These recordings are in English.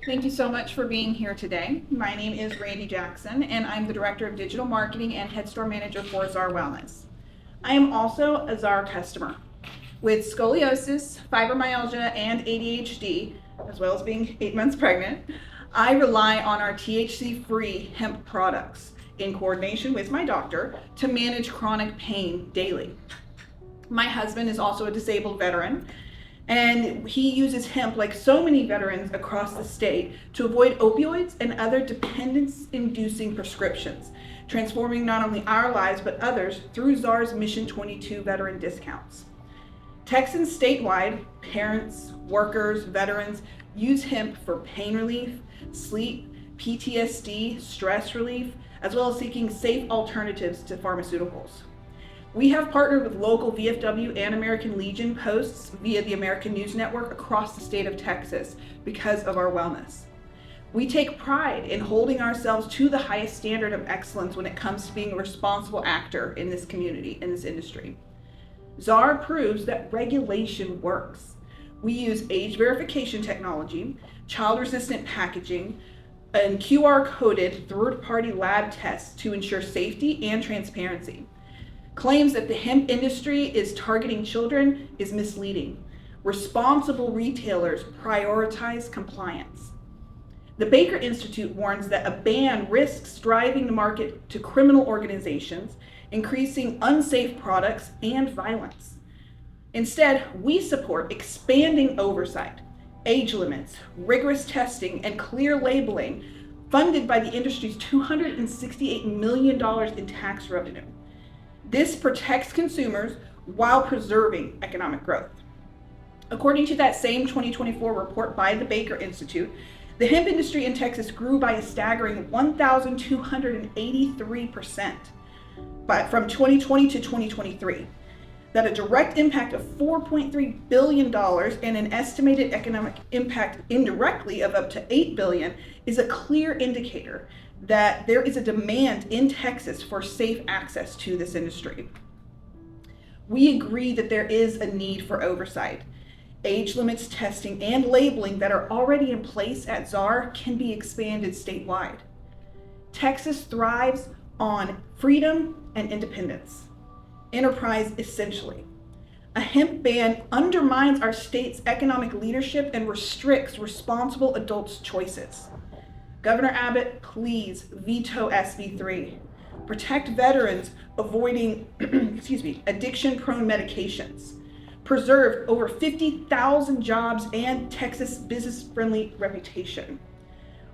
Thank you so much for being here today. My name is Randy Jackson, and I'm the Director of Digital Marketing and Head Store Manager for Czar Wellness. I am also a Czar customer. With scoliosis, fibromyalgia, and ADHD, as well as being 8 months pregnant, I rely on our THC-free hemp products in coordination with my doctor to manage chronic pain daily. My husband is also a disabled veteran, and he uses hemp like so many veterans across the state to avoid opioids and other dependence-inducing prescriptions, transforming not only our lives but others through Czar's Mission 22 veteran discounts. Texans statewide, parents, workers, veterans use hemp for pain relief, sleep, PTSD, stress relief, as well as seeking safe alternatives to pharmaceuticals. We have partnered with local VFW and American Legion posts via the American News Network across the state of Texas because of our wellness. We take pride in holding ourselves to the highest standard of excellence when it comes to being a responsible actor in this community, in this industry. Czar proves that regulation works. We use age verification technology, child-resistant packaging, and QR-coded third-party lab tests to ensure safety and transparency. Claims that the hemp industry is targeting children is misleading. Responsible retailers prioritize compliance. The Baker Institute warns that a ban risks driving the market to criminal organizations, increasing unsafe products, and violence. Instead, we support expanding oversight, age limits, rigorous testing, and clear labeling funded by the industry's $268 million in tax revenue. This protects consumers while preserving economic growth. According to that same 2024 report by the Baker Institute, the hemp industry in Texas grew by a staggering 1,283% from 2020 to 2023. That a direct impact of $4.3 billion and an estimated economic impact indirectly of up to $8 billion is a clear indicator that there is a demand in Texas for safe access to this industry. We agree that there is a need for oversight. Age limits, testing, and labeling that are already in place at Czar can be expanded statewide. Texas thrives on freedom and independence. Enterprise essentially. A hemp ban undermines our state's economic leadership and restricts responsible adults' choices. Governor Abbott, please veto SB 3. Protect veterans avoiding addiction-prone medications. Preserve over 50,000 jobs and Texas business-friendly reputation.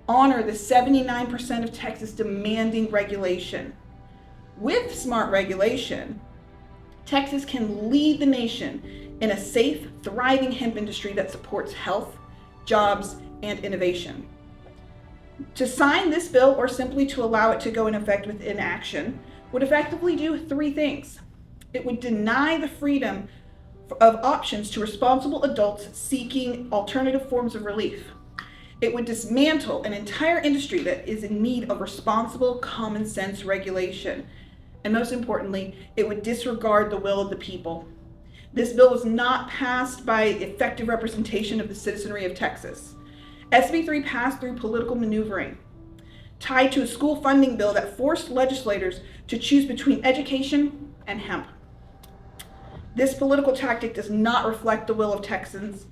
Honor the 79% of Texas demanding regulation. With smart regulation, Texas can lead the nation in a safe, thriving hemp industry that supports health, jobs, and innovation. To sign this bill or simply to allow it to go in effect with inaction would effectively do 3 things. It would deny the freedom of options to responsible adults seeking alternative forms of relief. It would dismantle an entire industry that is in need of responsible, common sense regulation. And most importantly, it would disregard the will of the people. This bill was not passed by effective representation of the citizenry of Texas. SB 3 passed through political maneuvering, tied to a school funding bill that forced legislators to choose between education and hemp. This political tactic does not reflect the will of Texans,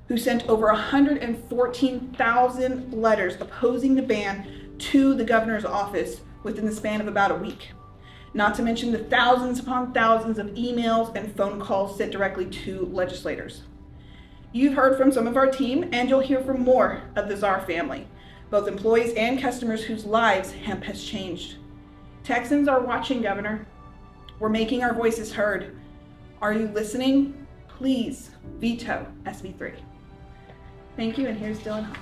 who sent over 114,000 letters opposing the ban to the governor's office within the span of about a week. Not to mention the thousands upon thousands of emails and phone calls sent directly to legislators. You've heard from some of our team, and you'll hear from more of the Czar family, both employees and customers whose lives hemp has changed. Texans are watching, Governor. We're making our voices heard. Are you listening? Please veto SB 3. Thank you, and here's Dylan Hunt.